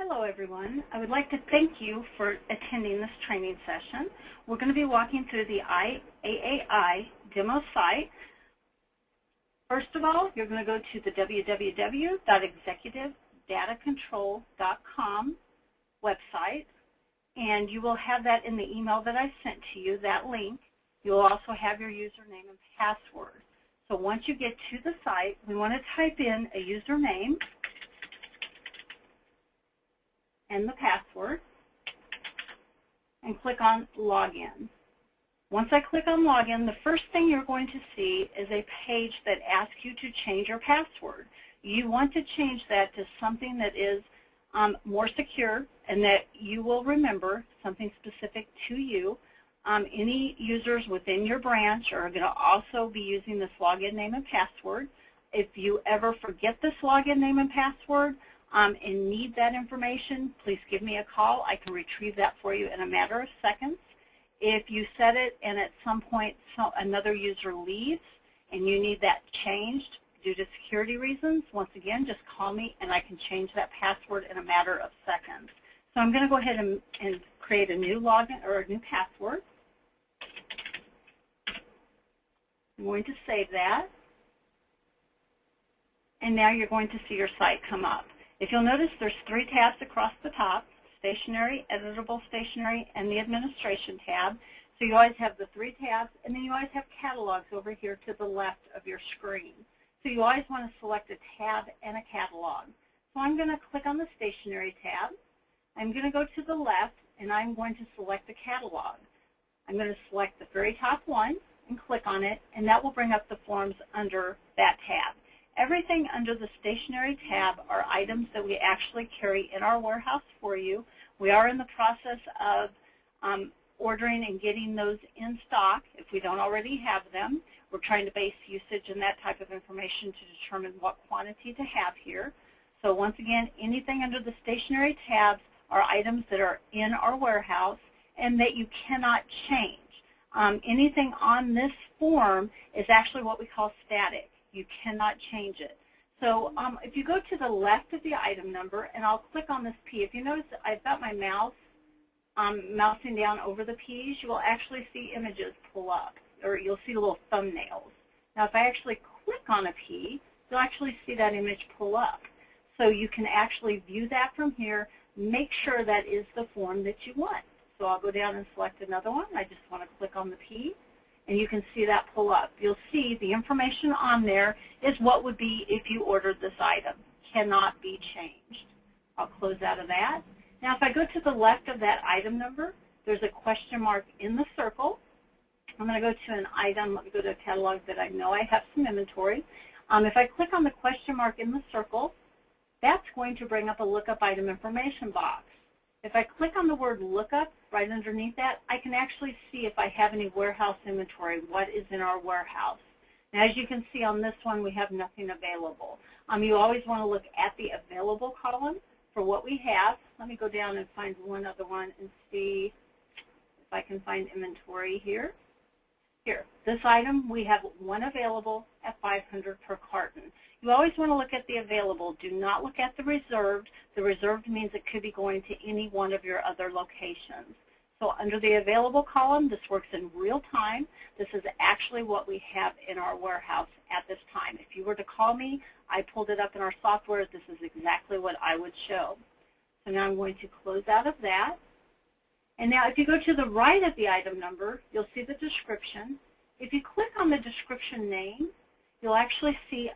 Hello, everyone. I would like to thank you for attending this training session. We're going to be walking through the IAAI demo site. First of all, you're going to go to the www.executive-datacontrol.com website, and you will have that in the email that I sent to you, that link. You'll also have your username and password. So once you get to the site, we want to type in a username and the password, and click on Login. Once I click on Login, the first thing you're going to see is a page that asks you to change your password. You want to change that to something that is more secure and that you will remember, something specific to you. Any users within your branch are going to also be using this login name and password. If you ever forget this login name and password, and need that information, please give me a call. I can retrieve that for you in a matter of seconds. If you set it and at some point another user leaves and you need that changed due to security reasons, once again, just call me and I can change that password in a matter of seconds. So I'm going to go ahead and create a new login or a new password. I'm going to save that. And now you're going to see your site come up. If you'll notice, there's 3 tabs across the top: Stationery, Editable Stationery, and the Administration tab. So you always have the 3 tabs, and then you always have catalogs over here to the left of your screen. So you always want to select a tab and a catalog. So I'm going to click on the Stationery tab. I'm going to go to the left, and I'm going to select the catalog. I'm going to select the very top one and click on it, and that will bring up the forms under that tab. Everything under the Stationery tab are items that we actually carry in our warehouse for you. We are in the process of ordering and getting those in stock if we don't already have them. We're trying to base usage and that type of information to determine what quantity to have here. So once again, anything under the Stationery tabs are items that are in our warehouse and that you cannot change. Anything on this form is actually what we call static. You cannot change it. So if you go to the left of the item number, and I'll click on this P. If you notice, I've got my mouse mousing down over the P's, you will actually see images pull up, or you'll see little thumbnails. Now, if I actually click on a P, you'll actually see that image pull up. So you can actually view that from here. Make sure that is the form that you want. So I'll go down and select another one. I just want to click on the P. And you can see that pull up. You'll see the information on there is what would be if you ordered this item. Cannot be changed. I'll close out of that. Now, if I go to the left of that item number, there's a question mark in the circle. I'm going to go to an item. Let me go to a catalog that I know I have some inventory. If I click on the question mark in the circle, that's going to bring up a lookup item information box. If I click on the word lookup right underneath that, I can actually see if I have any warehouse inventory, what is in our warehouse. Now, as you can see on this one, we have nothing available. You always want to look at the available column for what we have. Let me go down and find one other one and see if I can find inventory here. Here, this item, we have one available at $500 per carton. You always want to look at the available. Do not look at the reserved. The reserved means it could be going to any one of your other locations. So under the available column, this works in real time. This is actually what we have in our warehouse at this time. If you were to call me, I pulled it up in our software. This is exactly what I would show. So now I'm going to close out of that. And now if you go to the right of the item number, you'll see the description. If you click on the description name, you'll actually see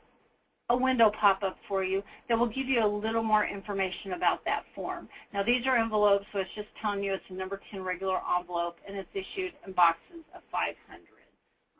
a window pop up for you that will give you a little more information about that form. Now, these are envelopes, so it's just telling you it's a number 10 regular envelope, and it's issued in boxes of 500.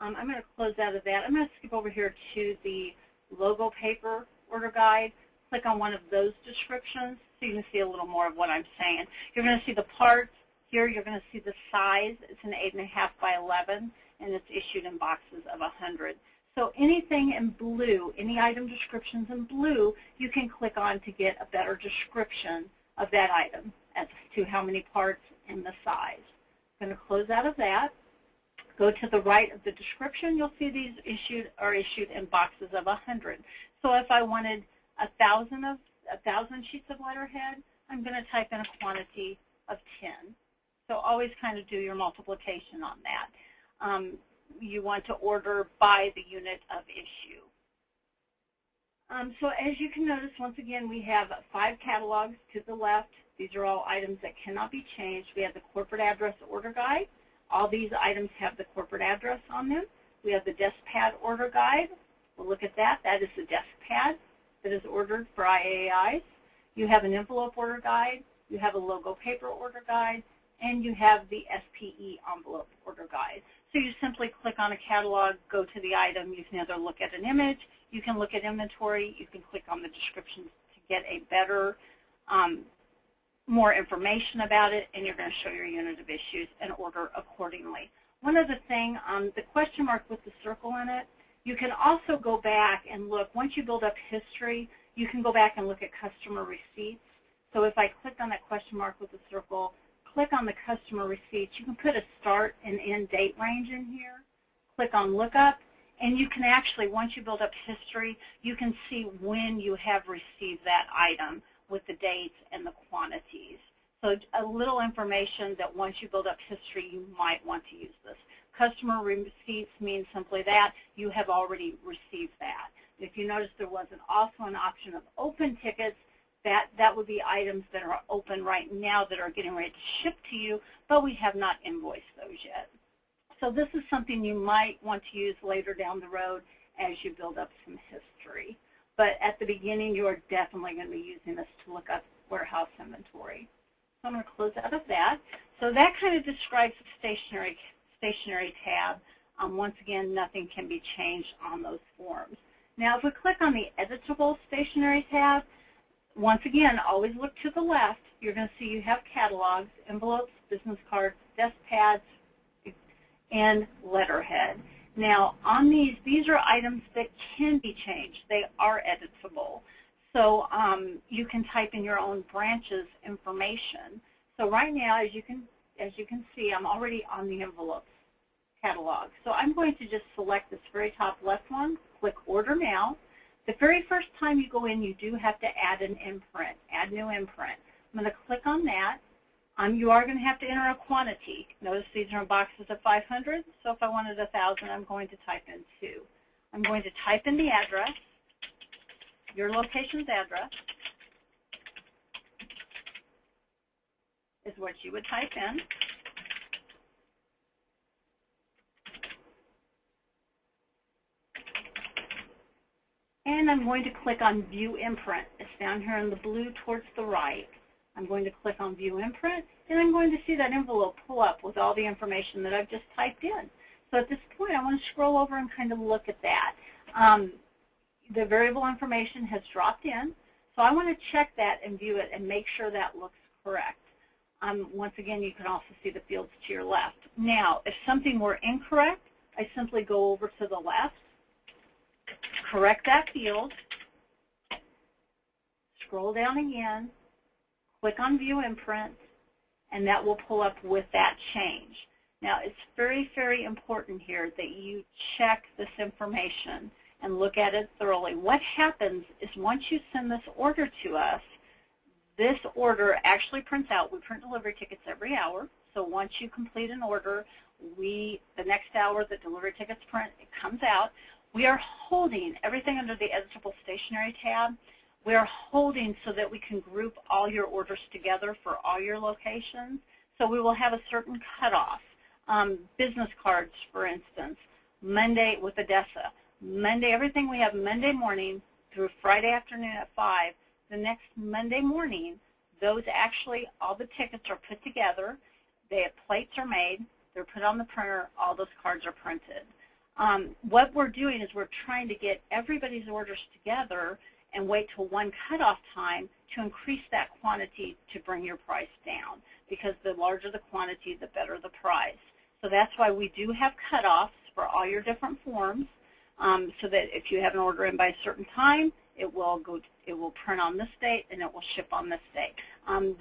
I'm going to close out of that. I'm going to skip over here to the logo paper order guide. Click on one of those descriptions so you can see a little more of what I'm saying. You're going to see the parts. Here you're going to see the size. It's an 8.5 by 11, and it's issued in boxes of 100. So anything in blue, any item descriptions in blue, you can click on to get a better description of that item as to how many parts and the size. I'm going to close out of that. Go to the right of the description. You'll see these are issued in boxes of 100. So if I wanted 1,000 sheets of letterhead, I'm going to type in a quantity of 10. So always kind of do your multiplication on that. You want to order by the unit of issue. So as you can notice, once again, we have 5 catalogs to the left. These are all items that cannot be changed. We have the corporate address order guide. All these items have the corporate address on them. We have the desk pad order guide. We'll look at that. That is the desk pad that is ordered for IAIs. You have an envelope order guide. You have a logo paper order guide. And you have the SPE envelope order guide. So you simply click on a catalog, go to the item. You can either look at an image, you can look at inventory, you can click on the descriptions to get a better, more information about it, and you're going to show your unit of issues and order accordingly. One other thing, the question mark with the circle in it, you can also go back and look. Once you build up history, you can go back and look at customer receipts. So if I click on that question mark with the circle, click on the customer receipts, you can put a start and end date range in here. Click on lookup, and you can actually, once you build up history, you can see when you have received that item with the dates and the quantities. So a little information that once you build up history, you might want to use this. Customer receipts means simply that you have already received that. If you notice, there was also an option of open tickets. That would be items that are open right now that are getting ready to ship to you, but we have not invoiced those yet. So this is something you might want to use later down the road as you build up some history. But at the beginning, you are definitely going to be using this to look up warehouse inventory. So I'm going to close out of that. So that kind of describes the stationery tab. Once again, nothing can be changed on those forms. Now, if we click on the editable stationery tab, once again, always look to the left. You're going to see you have catalogs, envelopes, business cards, desk pads, and letterhead. Now, on these are items that can be changed. They are editable. So you can type in your own branch's information. So right now, as you can see, I'm already on the envelopes catalog. So I'm going to just select this very top left one, click Order Now. The very first time you go in, you do have to add an imprint, add new imprint. I'm going to click on that. You are going to have to enter a quantity. Notice these are in boxes of 500, so if I wanted 1,000, I'm going to type in 2. I'm going to type in the address, your location's address is what you would type in. And I'm going to click on View Imprint. It's down here in the blue towards the right. I'm going to click on View Imprint, and I'm going to see that envelope pull up with all the information that I've just typed in. So at this point, I want to scroll over and kind of look at that. The variable information has dropped in, so I want to check that and view it and make sure that looks correct. Once again, you can also see the fields to your left. Now, if something were incorrect, I simply go over to the left, correct that field, scroll down again, click on View Imprint, and that will pull up with that change. Now, it's very, very important here that you check this information and look at it thoroughly. What happens is once you send this order to us, this order actually prints out. We print delivery tickets every hour. So once you complete an order, the next hour the delivery tickets print, it comes out. We are holding everything under the editable stationery tab. We are holding so that we can group all your orders together for all your locations. So we will have a certain cutoff. Business cards, for instance, Monday with Odessa. Monday, everything we have Monday morning through Friday afternoon at 5. The next Monday morning, those actually, all the tickets are put together. Plates are made. They're put on the printer. All those cards are printed. What we're doing is we're trying to get everybody's orders together and wait till one cutoff time to increase that quantity to bring your price down, because the larger the quantity, the better the price. So that's why we do have cutoffs for all your different forms, so that if you have an order in by a certain time, it will print on this date and it will ship on this date.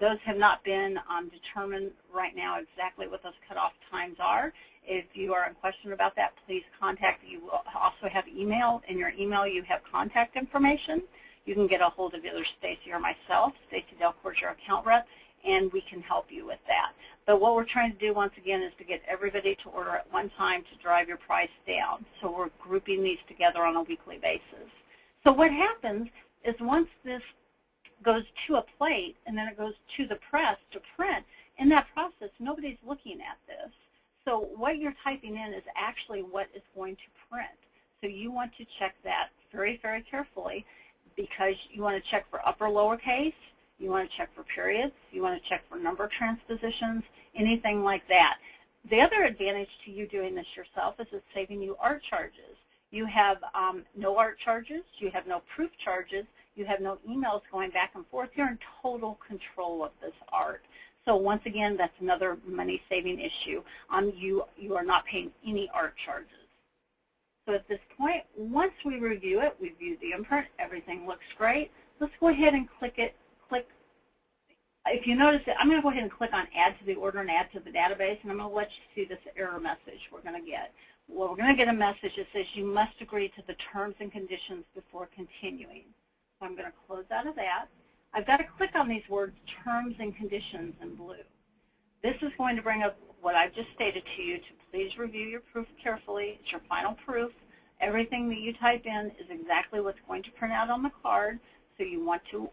Those have not been determined right now exactly what those cutoff times are. If you are in question about that, please contact. You will also have email. In your email, you have contact information. you can get a hold of either Stacy or myself, Stacy Delcourt, your account rep, and we can help you with that. But what we're trying to do, once again, is to get everybody to order at one time to drive your price down. So we're grouping these together on a weekly basis. So what happens is once this goes to a plate and then it goes to the press to print, in that process, nobody's looking at this. So what you're typing in is actually what is going to print. So you want to check that very, very carefully, because you want to check for upper lowercase, you want to check for periods, you want to check for number transpositions, anything like that. The other advantage to you doing this yourself is it's saving you art charges. You have no art charges, you have no proof charges, you have no emails going back and forth. You're in total control of this art. So once again, that's another money-saving issue. You are not paying any art charges. So at this point, once we review it, we view the imprint, everything looks great. Let's go ahead and click it. If you notice it, I'm going to go ahead and click on Add to the Order and Add to the Database, and I'm going to let you see this error message we're going to get. Well, we're going to get a message that says you must agree to the terms and conditions before continuing. So I'm going to close out of that. I've got to click on these words, terms and conditions, in blue. This is going to bring up what I've just stated to you, to please review your proof carefully. It's your final proof. Everything that you type in is exactly what's going to print out on the card, so you want to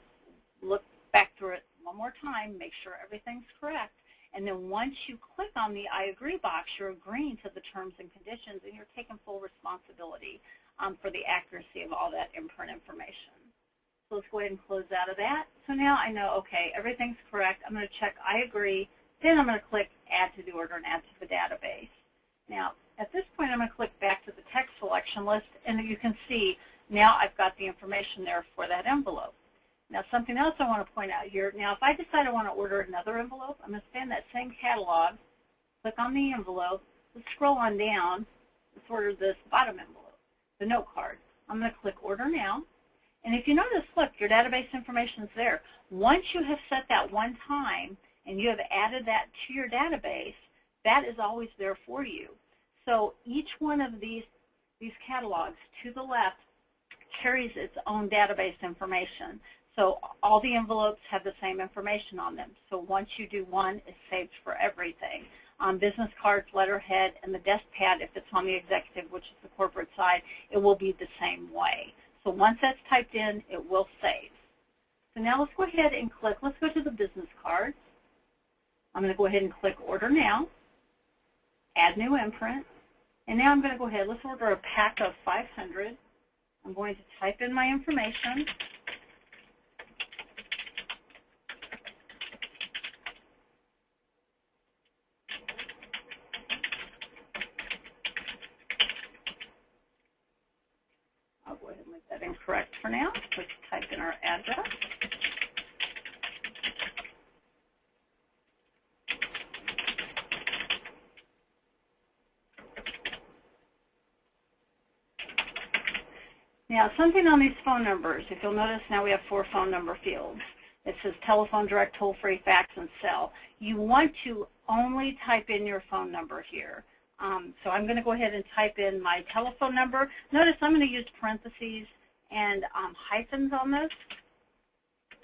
look back through it one more time, make sure everything's correct, and then once you click on the I agree box, you're agreeing to the terms and conditions, and you're taking full responsibility for the accuracy of all that imprint information. So let's go ahead and close out of that. So now I know, okay, everything's correct. I'm going to check I agree. Then I'm going to click Add to the Order and Add to the Database. Now, at this point, I'm going to click back to the text selection list, and you can see now I've got the information there for that envelope. Now, something else I want to point out here. Now, if I decide I want to order another envelope, I'm going to stay in that same catalog, click on the envelope, let's scroll on down, let's order this bottom envelope, the note card. I'm going to click Order Now. And if you notice, look, your database information is there. Once you have set that one time and you have added that to your database, that is always there for you. So each one of these catalogs to the left carries its own database information. So all the envelopes have the same information on them. So once you do one, it's saved for everything. Business cards, letterhead, and the desk pad, if it's on the executive, which is the corporate side, it will be the same way. So once that's typed in, it will save. So now let's go ahead and click. Let's go to the business cards. I'm going to go ahead and click Order Now, Add New Imprint. And now I'm going to go ahead. Let's order a pack of 500. I'm going to type in my information. I'll go ahead and make that incorrect for now. Let's type in our address. Now, something on these phone numbers. If you'll notice, now we have 4 phone number fields. It says telephone, direct, toll-free, fax, and cell. You want to only type in your phone number here. So I'm going to go ahead and type in my telephone number. Notice I'm going to use parentheses and hyphens on this.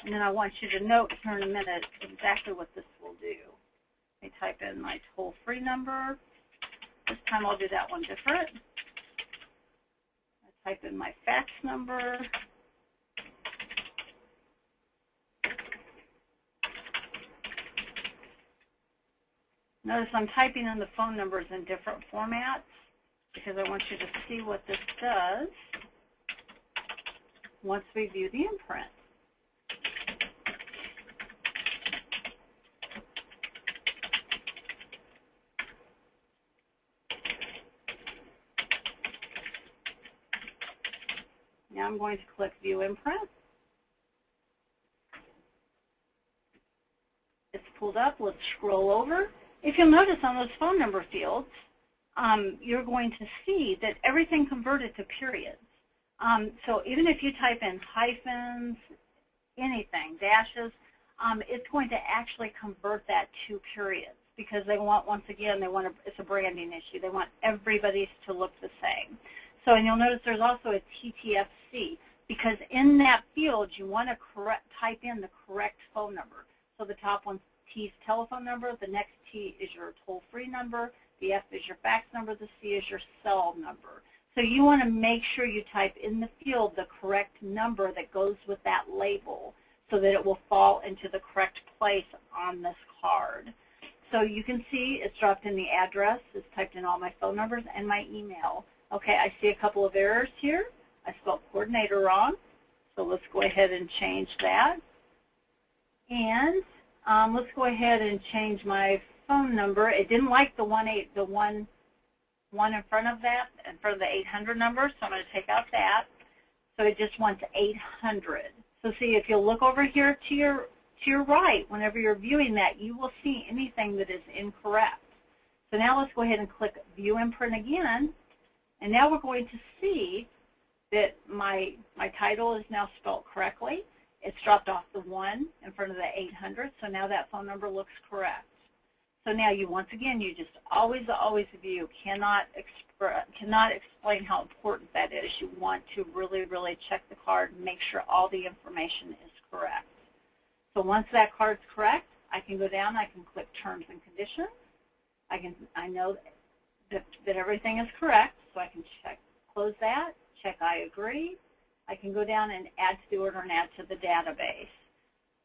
And then I want you to note here in a minute exactly what this will do. Let me type in my toll-free number. This time I'll do that one different. I type in my fax number. Notice I'm typing in the phone numbers in different formats because I want you to see what this does once we view the imprint. Now I'm going to click View Imprint. It's pulled up. Let's scroll over. If you'll notice on those phone number fields, you're going to see that everything converted to periods. So even if you type in hyphens, anything, dashes, it's going to actually convert that to periods because they want, once again, it's a branding issue. They want everybody to look the same. So, and you'll notice there's also a TTFC. because in that field you want to type in the correct phone number. So the top one, T is telephone number, the next T is your toll-free number, the F is your fax number, the C is your cell number. So you want to make sure you type in the field the correct number that goes with that label so that it will fall into the correct place on this card. So you can see it's dropped in the address, it's typed in all my phone numbers and my email. Okay, I see a couple of errors here. I spelled coordinator wrong, so let's go ahead and change that. And let's go ahead and change my phone number. It didn't like the one in front of that, in front of the 800 number, so I'm going to take out that. So it just wants 800. So see, if you'll look over here to your right, whenever you're viewing that, you will see anything that is incorrect. So now let's go ahead and click View Imprint again, and now we're going to see that my title is now spelled correctly. It's dropped off the 1 in front of the 800, so now that phone number looks correct. So now you, once again, you just always view, cannot explain how important that is. You want to really, really check the card and make sure all the information is correct. So once that card's correct, I can go down, I can click Terms and Conditions. I know that everything is correct, so I can close that, check I agree. I can go down and add to the order and add to the database.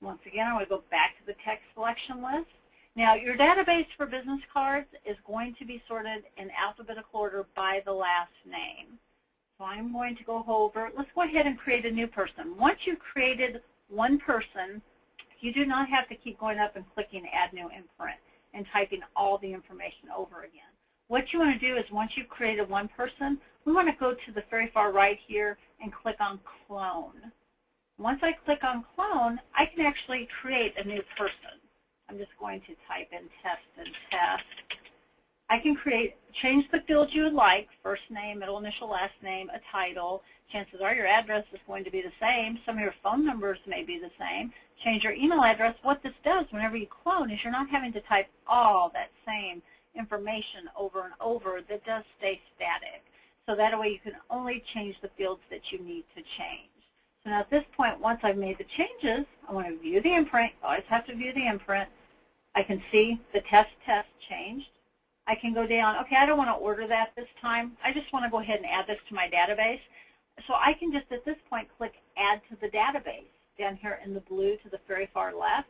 Once again, I want to go back to the text selection list. Now, your database for business cards is going to be sorted in alphabetical order by the last name. So I'm going to go over, let's go ahead and create a new person. Once you've created one person, you do not have to keep going up and clicking Add New Imprint and typing all the information over again. What you want to do is once you've created one person, we want to go to the very far right here and click on Clone. Once I click on Clone, I can actually create a new person. I'm just going to type in test and test. I can change the fields you would like, first name, middle initial, last name, a title. Chances are your address is going to be the same. Some of your phone numbers may be the same. Change your email address. What this does whenever you clone is you're not having to type all that same information over and over. That does stay static. So that way you can only change the fields that you need to change. So now at this point, once I've made the changes, I want to view the imprint. I always have to view the imprint. I can see the test changed. I can go down, okay, I don't want to order that this time. I just want to go ahead and add this to my database. So I can just at this point click Add to the Database down here in the blue to the very far left.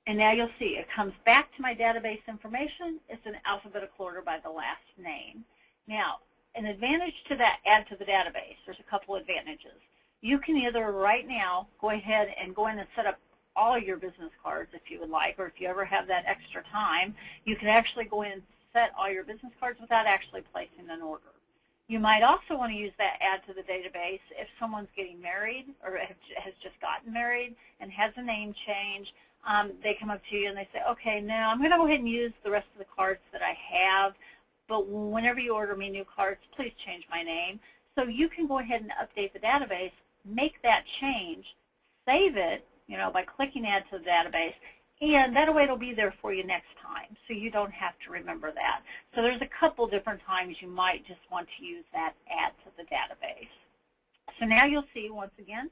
And now you'll see it comes back to my database information. It's in alphabetical order by the last name. Now, an advantage to that Add to the Database, there's a couple advantages. You can either right now go ahead and go in and set up all your business cards if you would like, or if you ever have that extra time, you can actually go in and set all your business cards without actually placing an order. You might also want to use that Add to the Database if someone's getting married or has just gotten married and has a name change. They come up to you and they say, okay, now I'm going to go ahead and use the rest of the cards that I have, but whenever you order me new cards, please change my name. So you can go ahead and update the database, make that change, save it, by clicking Add to the Database, and that way it'll be there for you next time, so you don't have to remember that. So there's a couple different times you might just want to use that Add to the Database. So now you'll see, once again,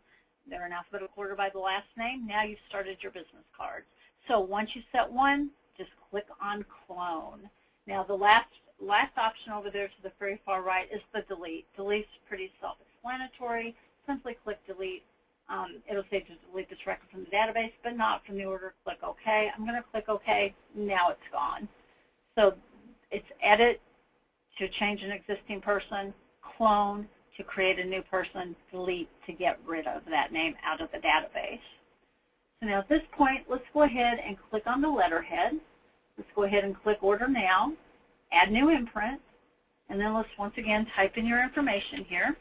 they're in alphabetical order by the last name. Now you've started your business cards. So once you set one, just click on Clone. Now the last option over there to the very far right is the Delete. Delete's pretty self-explanatory. Simply click Delete. It'll say to delete this record from the database, but not from the order. Click OK. I'm going to click OK. Now it's gone. So it's Edit to change an existing person, Clone to create a new person, Delete to get rid of that name out of the database. So now at this point, let's go ahead and click on the letterhead. Let's go ahead and click Order Now, Add New Imprint, and then let's once again type in your information here.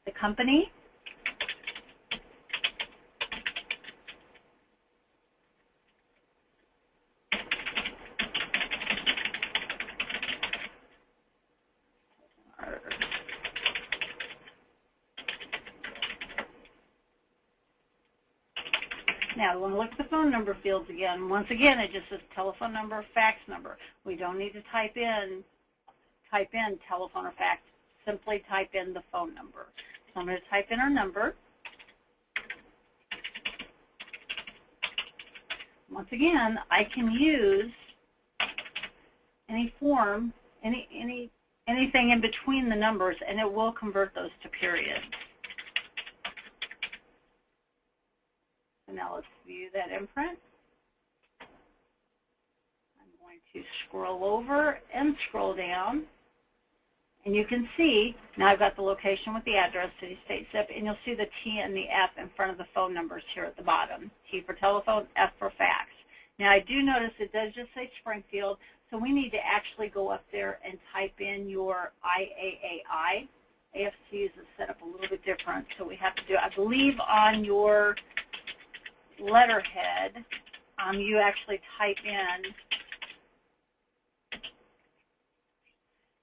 The company, now, we want to look at the phone number fields again. Once again, it just says telephone number, fax number. We don't need to type in telephone or fax simply type in the phone number. So I'm going to type in our number. Once again, I can use any form, anything in between the numbers, and it will convert those to periods. So now let's view that imprint. I'm going to scroll over and scroll down. And you can see, now I've got the location with the address, city, state, zip, and you'll see the T and the F in front of the phone numbers here at the bottom. T for telephone, F for fax. Now I do notice it does just say Springfield, so we need to actually go up there and type in your IAAI. AFC's is set up a little bit different, so we have to do, I believe on your letterhead, you actually type in,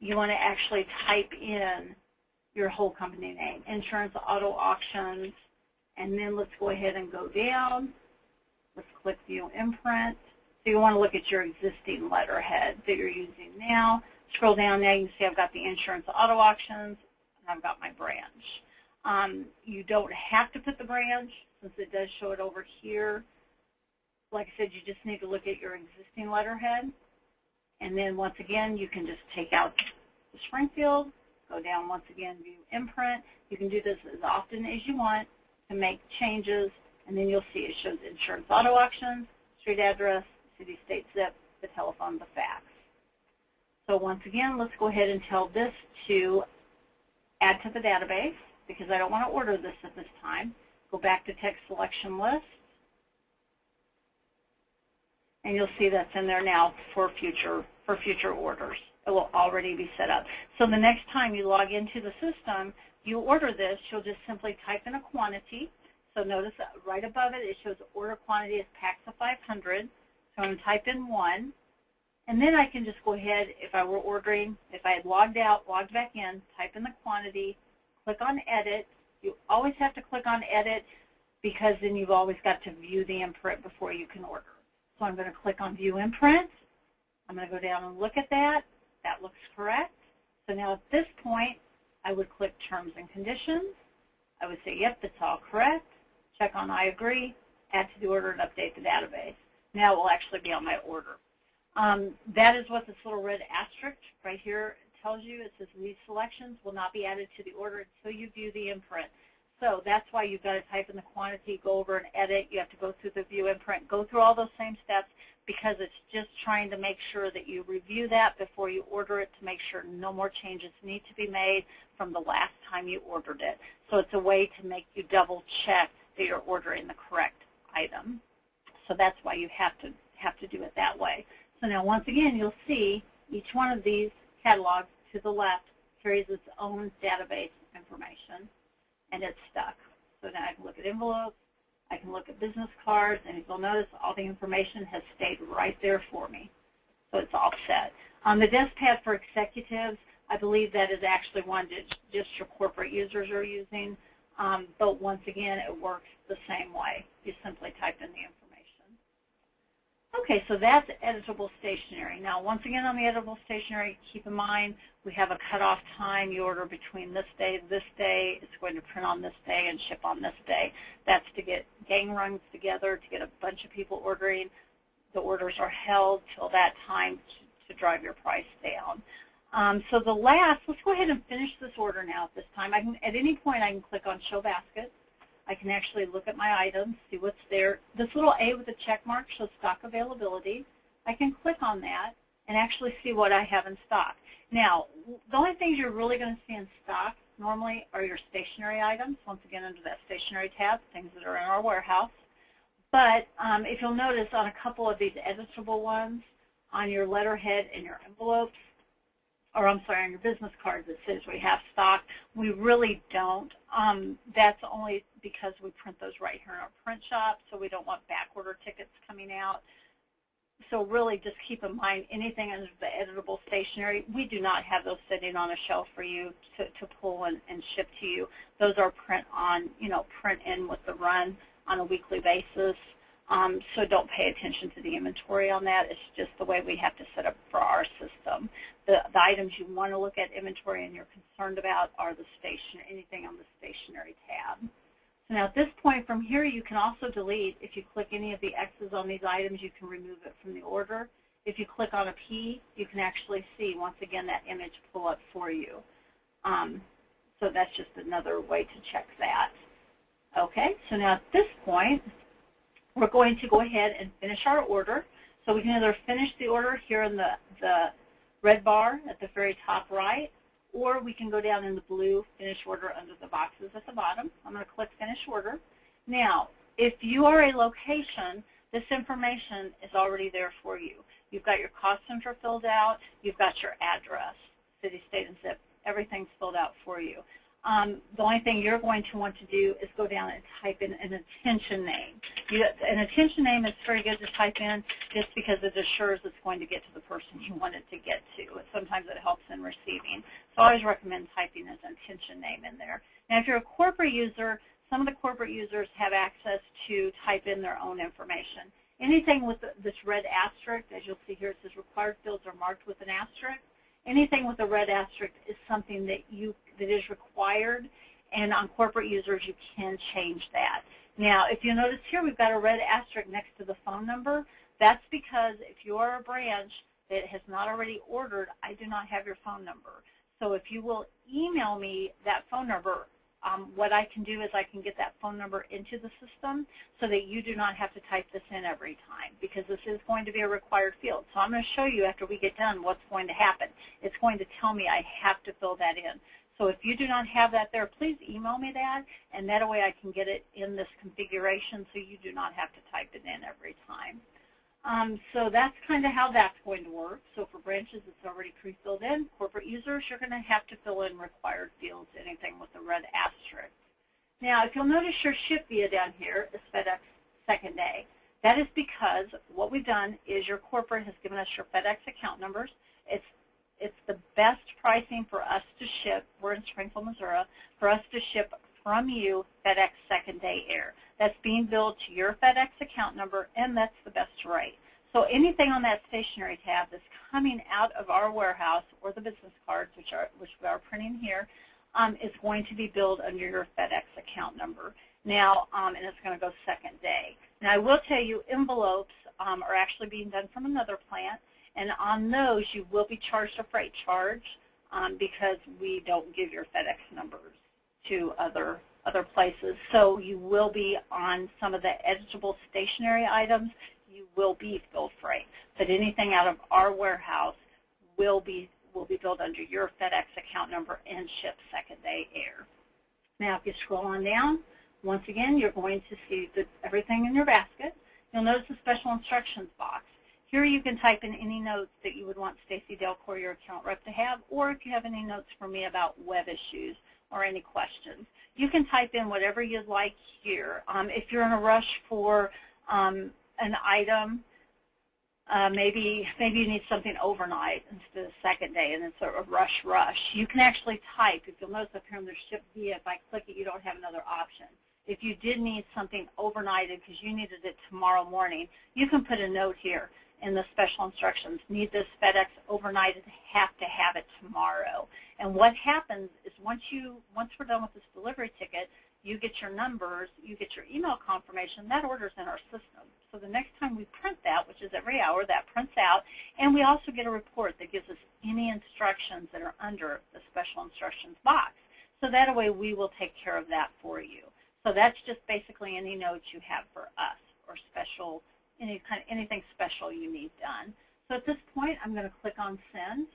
you want to actually type in your whole company name, Insurance Auto Auctions, and then let's go ahead and go down. Let's click View Imprint. So you want to look at your existing letterhead that you're using now. Scroll down now, you can see I've got the Insurance Auto Auctions, and I've got my branch. You don't have to put the branch, since it does show it over here. Like I said, you just need to look at your existing letterhead. And then once again, you can just take out the Springfield, go down once again, View Imprint. You can do this as often as you want to make changes, and then you'll see it shows Insurance Auto Auctions, street address, city, state, zip, the telephone, the fax. So once again, let's go ahead and tell this to add to the database, because I don't want to order this at this time. Go back to text selection list, and you'll see that's in there now for future orders. It will already be set up. So the next time you log into the system, you order this, you'll just simply type in a quantity. So notice that right above it, it shows order quantity is packs of 500. So I'm going to type in 1. And then I can just go ahead, if I were ordering, if I had logged out, logged back in, type in the quantity, click on Edit. You always have to click on Edit, because then you've always got to view the imprint before you can order. So I'm going to click on View Imprint. I'm going to go down and look at that. That looks correct. So now at this point, I would click Terms and Conditions. I would say, yep, that's all correct. Check on I agree, add to the order, and update the database. Now it will actually be on my order. That is what this little red asterisk right here tells you. It says these selections will not be added to the order until you view the imprint. So that's why you've got to type in the quantity, go over and edit. You have to go through the view imprint, go through all those same steps, because it's just trying to make sure that you review that before you order it, to make sure no more changes need to be made from the last time you ordered it. So it's a way to make you double check that you're ordering the correct item. So that's why you have to do it that way. So now once again, you'll see each one of these catalogs to the left carries its own database information, and it's stuck. So now I can look at envelopes, I can look at business cards, and you'll notice all the information has stayed right there for me. So it's all set. The DeskPad for executives, I believe that is actually one that just your corporate users are using. But once again, it works the same way. You simply type in the information. Okay, so that's editable stationery. Now, once again, on the editable stationery, keep in mind we have a cutoff time. You order between this day. It's going to print on this day and ship on this day. That's to get gang runs together, to get a bunch of people ordering. The orders are held till that time to drive your price down. So the last, let's go ahead and finish this order now at this time. At any point, I can click on Show Basket. I can actually look at my items, see what's there. This little A with a check mark shows stock availability. I can click on that and actually see what I have in stock. Now, the only things you're really going to see in stock normally are your stationery items, once again under that stationery tab, things that are in our warehouse. But if you'll notice on a couple of these editable ones, on your letterhead and your envelopes, or I'm sorry, on your business cards, it says we have stock. We really don't. That's only because we print those right here in our print shop, so we don't want back order tickets coming out. So really just keep in mind anything under the editable stationery, we do not have those sitting on a shelf for you to pull and ship to you. Those are print on, print in with the run on a weekly basis. So don't pay attention to the inventory on that. It's just the way we have to set up for our system. The items you want to look at inventory and you're concerned about are the anything on the stationary tab. So now at this point from here, you can also delete. If you click any of the X's on these items, you can remove it from the order. If you click on a P, you can actually see, once again, that image pull up for you. So that's just another way to check that. Okay, so now at this point, we're going to go ahead and finish our order. So we can either finish the order here in the red bar at the very top right, or we can go down in the blue finish order under the boxes at the bottom. I'm going to click finish order. Now, if you are a location, this information is already there for you. You've got your cost center filled out. You've got your address, city, state, and zip. Everything's filled out for you. The only thing you're going to want to do is go down and type in an attention name. An attention name is very good to type in just because it assures it's going to get to the person you want it to get to. Sometimes it helps in receiving. So I always recommend typing an attention name in there. Now, if you're a corporate user, some of the corporate users have access to type in their own information. Anything with this red asterisk, as you'll see here, it says required fields are marked with an asterisk. Anything with a red asterisk is something that is required, and on corporate users you can change that. Now, if you notice here, we've got a red asterisk next to the phone number. That's because if you are a branch that has not already ordered, I do not have your phone number. So if you will email me that phone number, what I can do is I can get that phone number into the system so that you do not have to type this in every time, because this is going to be a required field. So I'm going to show you after we get done what's going to happen. It's going to tell me I have to fill that in. So if you do not have that there, please email me that, and that way I can get it in this configuration so you do not have to type it in every time. So that's kind of how that's going to work. So for branches, it's already pre-filled in. Corporate users, you're going to have to fill in required fields, anything with the red asterisk. Now, if you'll notice your ship via down here is FedEx second day. That is because what we've done is your corporate has given us your FedEx account numbers. It's the best pricing for us to ship. We're in Springfield, Missouri. For us to ship from you FedEx second day air. That's being billed to your FedEx account number, and that's the best rate. So anything on that stationary tab that's coming out of our warehouse or the business cards, which we are printing here, is going to be billed under your FedEx account number. Now, and it's going to go second day. Now, I will tell you, envelopes are actually being done from another plant, and on those you will be charged a freight charge because we don't give your FedEx numbers to other places. So you will be on some of the editable stationary items, you will be billed freight. But anything out of our warehouse will be billed under your FedEx account number and shipped second day air. Now if you scroll on down, once again you're going to see everything in your basket. You'll notice the special instructions box. Here you can type in any notes that you would want Stacy Delcourt, your account rep, to have, or if you have any notes for me about web issues or any questions. You can type in whatever you'd like here. If you're in a rush for an item, maybe you need something overnight instead of second day, and it's a rush. You can actually type. If you'll notice up here on the ship via, if I click it, you don't have another option. If you did need something overnighted because you needed it tomorrow morning, you can put a note here in the special instructions. Need this FedEx overnighted, have to have it tomorrow. And what happens is once we're done with this delivery ticket, you get your numbers, you get your email confirmation, that order's in our system. So the next time we print that, which is every hour, that prints out, and we also get a report that gives us any instructions that are under the special instructions box. So that way we will take care of that for you. So that's just basically any notes you have for us or special, anything special you need done. So at this point, I'm going to click on Send.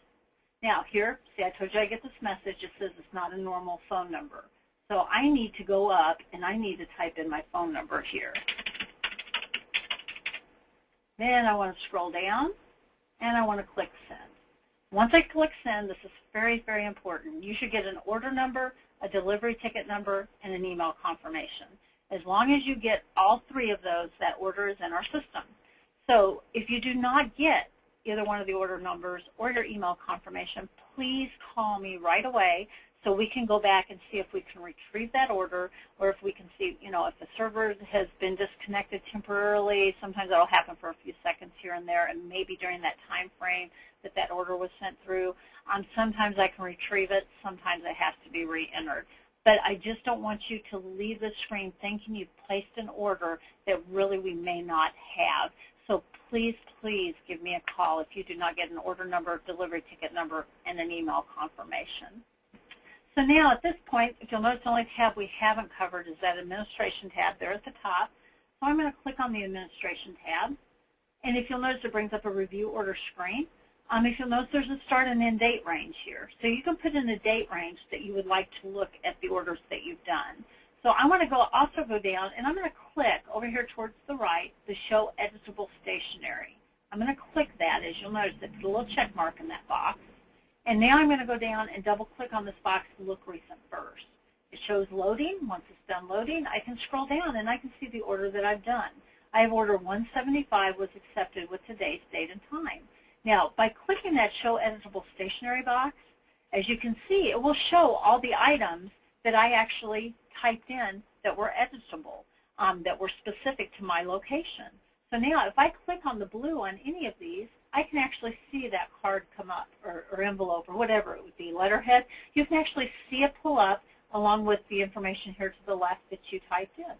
Now here, see, I told you I get this message. It says it's not a normal phone number. So I need to go up and I need to type in my phone number here. Then I want to scroll down and I want to click Send. Once I click Send, this is very, very important. You should get an order number, a delivery ticket number, and an email confirmation. As long as you get all three of those, that order is in our system. So if you do not get either one of the order numbers or your email confirmation, please call me right away so we can go back and see if we can retrieve that order, or if we can see, if the server has been disconnected temporarily. Sometimes that'll happen for a few seconds here and there, and maybe during that time frame that order was sent through. Sometimes I can retrieve it. Sometimes it has to be re-entered. But I just don't want you to leave the screen thinking you've placed an order that really we may not have. So please, please give me a call if you do not get an order number, delivery ticket number, and an email confirmation. So now at this point, if you'll notice, the only tab we haven't covered is that administration tab there at the top. So I'm going to click on the administration tab. And if you'll notice, it brings up a review order screen. If you'll notice, there's a start and end date range here. So you can put in a date range that you would like to look at the orders that you've done. So I want to also go down, and I'm going to click over here towards the right, the Show Editable Stationery. I'm going to click that. As you'll notice, it's a little check mark in that box. And now I'm going to go down and double-click on this box to look recent first. It shows loading. Once it's done loading, I can scroll down, and I can see the order that I've done. I have order 175 was accepted with today's date and time. Now, by clicking that Show Editable Stationery box, as you can see, it will show all the items that I actually typed in that were editable, that were specific to my location. So now, if I click on the blue on any of these, I can actually see that card come up, or envelope, or whatever it would be, letterhead. You can actually see it pull up along with the information here to the left that you typed in.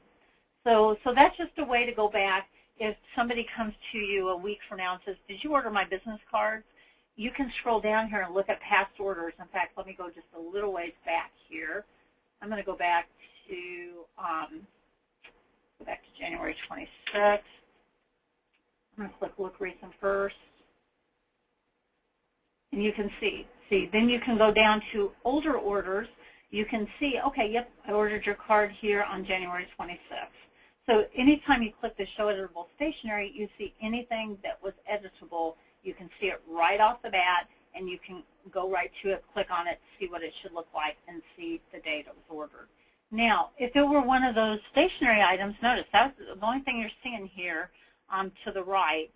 So that's just a way to go back. If somebody comes to you a week from now and says, did you order my business cards? You can scroll down here and look at past orders. In fact, let me go just a little ways back here. I'm going to go back to January 26th. I'm going to click Look Recent first. And you can see. Then you can go down to older orders. You can see, okay, yep, I ordered your card here on January 26th. So anytime you click the Show Editable Stationery, you see anything that was editable. You can see it right off the bat, and you can go right to it, click on it, see what it should look like, and see the date it was ordered. Now, if it were one of those stationery items, notice that's the only thing you're seeing here to the right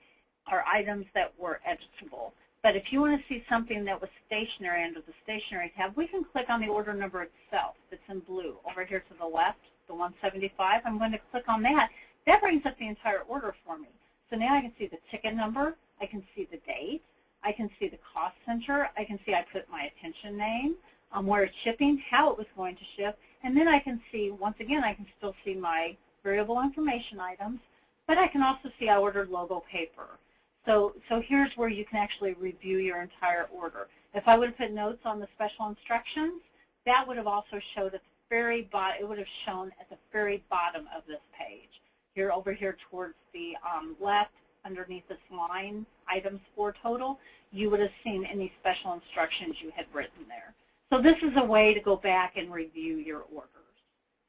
are items that were editable. But if you want to see something that was stationary under the Stationery tab, we can click on the order number itself that's in blue over here to the left. The 175, I'm going to click on that. That brings up the entire order for me. So now I can see the ticket number, I can see the date, I can see the cost center, I can see I put my attention name, where it's shipping, how it was going to ship, and then I can see, once again, I can still see my variable information items, but I can also see I ordered logo paper. So here's where you can actually review your entire order. If I would have put notes on the special instructions, that would have also showed at the very bottom, it would have shown at the very bottom of this page. Here, over here towards the left, underneath this line, items for total, you would have seen any special instructions you had written there. So this is a way to go back and review your orders.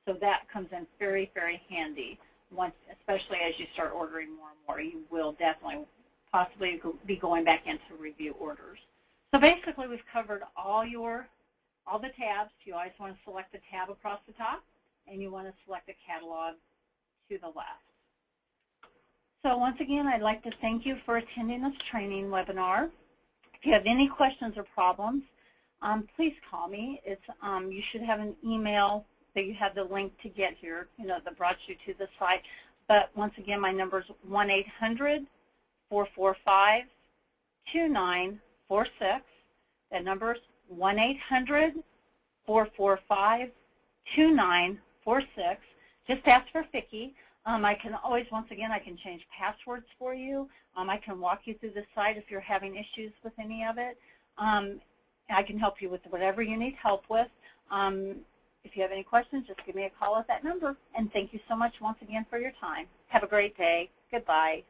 So that comes in very, very handy, once, especially as you start ordering more and more. You will definitely possibly be going back in to review orders. So basically, we've covered all the tabs. You always want to select the tab across the top, and you want to select the catalog to the left. So once again, I'd like to thank you for attending this training webinar. If you have any questions or problems, please call me. It's you should have an email that you have the link to get here, that brought you to the site. But once again, my number is 1-800-445-2946. That number is 1-800-445-2946. Just ask for Vicki. I can always, once again, I can change passwords for you. I can walk you through the site if you're having issues with any of it. I can help you with whatever you need help with. If you have any questions, just give me a call at that number. And thank you so much once again for your time. Have a great day. Goodbye.